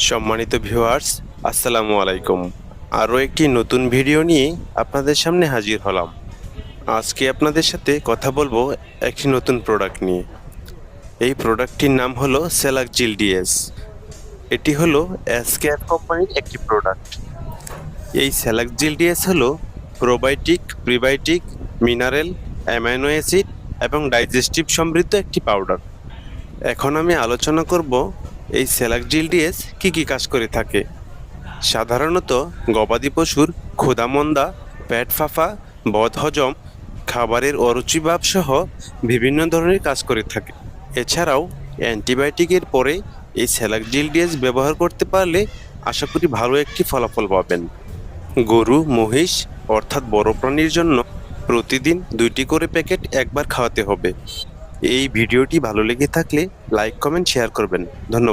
সম্মানিত ভিউয়ার্স, আসসালামু আলাইকুম। আরও একটি নতুন ভিডিও নিয়ে আপনাদের সামনে হাজির হলাম। আজকে আপনাদের সাথে কথা বলবো একটি নতুন প্রোডাক্ট নিয়ে। এই প্রোডাক্টটির নাম হলো সেলাকজিল ডিএস। এটি হলো এসকেএফ কোম্পানির একটি প্রোডাক্ট। এই সেলাকজিল ডিএস হলো probiotic, prebiotic, mineral, amino acid এবং ডাইজেস্টিভ সমৃদ্ধ একটি পাউডার। এখন আমি আলোচনা করব এই সেলাকজিল ডিএস কী কী কাজ করে থাকে। সাধারণত গবাদি পশুর ক্ষুধামন্দা, পেট ফাঁপা, বদহজম, খাবারের অরুচিভাব সহ বিভিন্ন ধরনের কাজ করে থাকে। এছাড়াও অ্যান্টিবায়োটিকের পরে এই সেলাকজিল ডিএস ব্যবহার করতে পারলে আশা করি ভালো একটি ফলাফল পাবেন। গরু, মহিষ অর্থাৎ বড় প্রাণীর জন্য প্রতিদিন 2টি করে প্যাকেট একবার খাওয়াতে হবে। এই ভিডিওটি ভালো লেগে থাকলে লাইক, কমেন্ট, শেয়ার করবেন। ধন্যবাদ।